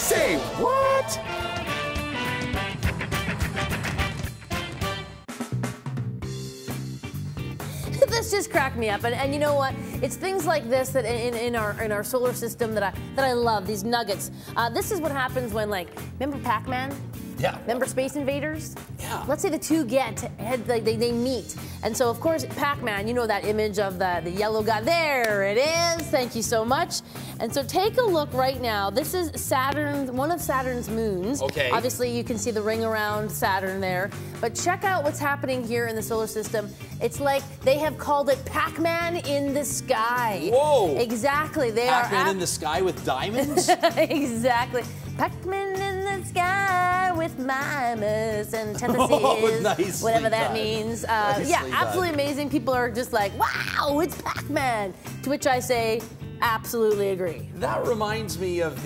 Say what? This just cracked me up, and you know what? It's things like this that in our solar system that I love. These nuggets. This is what happens when, like, remember Pac-Man? Yeah. Remember Space Invaders? Yeah. Let's say the two they meet, and so of course Pac-Man. You know that image of the yellow guy. There it is. Thank you so much. And so take a look right now. This is Saturn, one of Saturn's moons. Okay. Obviously you can see the ring around Saturn there, but check out what's happening here in the solar system. It's like they have called it Pac-Man in the sky. Whoa. Exactly. They Pac-Man in the sky with diamonds? Exactly. Pac-Man in the sky with mimas and antitheses, Oh, nicely whatever that done. means. Nicely Yeah, done. absolutely amazing. People are just like, wow, it's Pac-Man. To which I say, absolutely agree. That reminds me of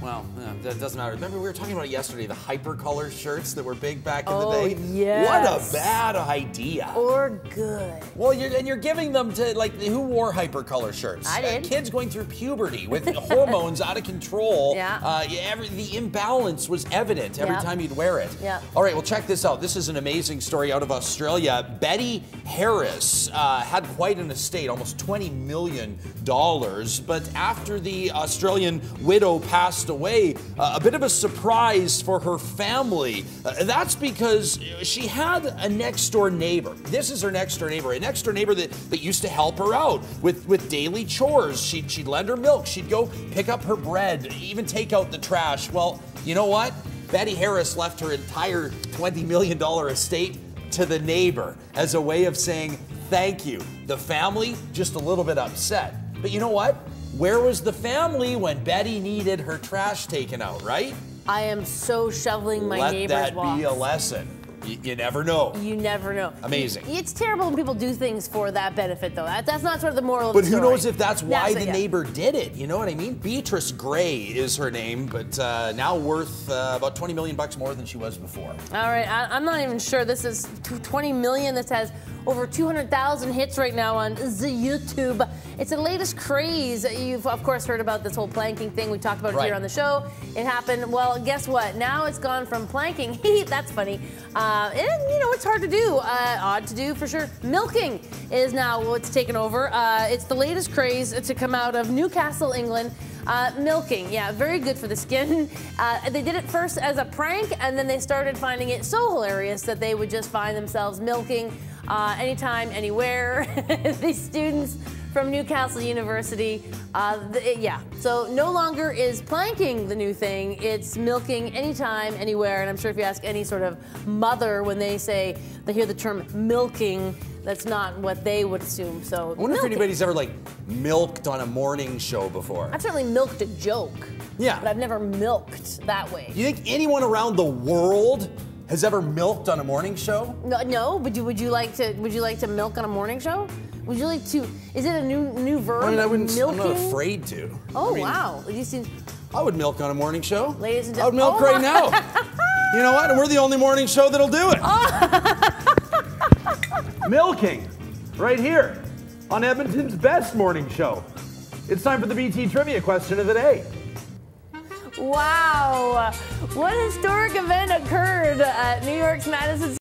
well, that doesn't matter. Remember we were talking about it yesterday, the hypercolor shirts that were big back in the day? Yes. What a bad idea. Or good. Well, you're giving them to, like, who wore hypercolor shirts? I did. Kids going through puberty with hormones out of control. Yeah. The imbalance was evident every Yeah. time you'd wear it. Yeah. All right, well, check this out. This is an amazing story out of Australia. Betty Harris had quite an estate, almost $20 million. But after the Australian widow passed away, a bit of a surprise for her family. That's because she had a next-door neighbor. This is her next-door neighbor, a next-door neighbor that used to help her out with daily chores. She'd lend her milk. She'd go pick up her bread, even take out the trash. Well, you know what? Betty Harris left her entire $20 million estate to the neighbor as a way of saying thank you. The family, just a little bit upset. But you know what? Where was the family when Betty needed her trash taken out, right? I am so shoveling my Let neighbor's that walks. be a lesson. You never know. You never know. Amazing. It's terrible when people do things for that benefit, though. That's not sort of the moral of the But story. who knows if that's why the yeah. neighbor did it? You know what I mean? Beatrice Gray is her name, but now worth about $20 million more than she was before. All right, I'm not even sure. This is 20 million. This has over 200,000 hits right now on the YouTube. It's the latest craze. You've, of course, heard about this whole planking thing. We talked about it here on the show. It happened. Well, guess what? Now it's gone from planking. That's funny. And, you know, it's hard to do. Odd to do, for sure. Milking is now what's taken over. It's the latest craze to come out of Newcastle, England. Milking, yeah, very good for the skin. They did it first as a prank, and then they started finding it so hilarious that they would just find themselves milking anytime, anywhere. These students from Newcastle University, yeah. So no longer is planking the new thing, it's milking anytime, anywhere. And I'm sure if you ask any sort of mother when they hear the term milking, that's not what they would assume. So I wonder if anybody's ever, like, milked on a morning show before. I've certainly milked a joke. Yeah. But I've never milked that way. Do you think anyone around the world has ever milked on a morning show? No, but would you like to milk on a morning show? Would you like to? Is it a new verb? I mean, milking? I'm not afraid to. Oh, I mean, wow! You seem, I would milk on a morning show. ladies and I would gentlemen. milk right now. You know what? And we're the only morning show that'll do it. Milking, right here, on Edmonton's best morning show. It's time for the BT Trivia question of the day. Wow! What historic event occurred at New York's Madison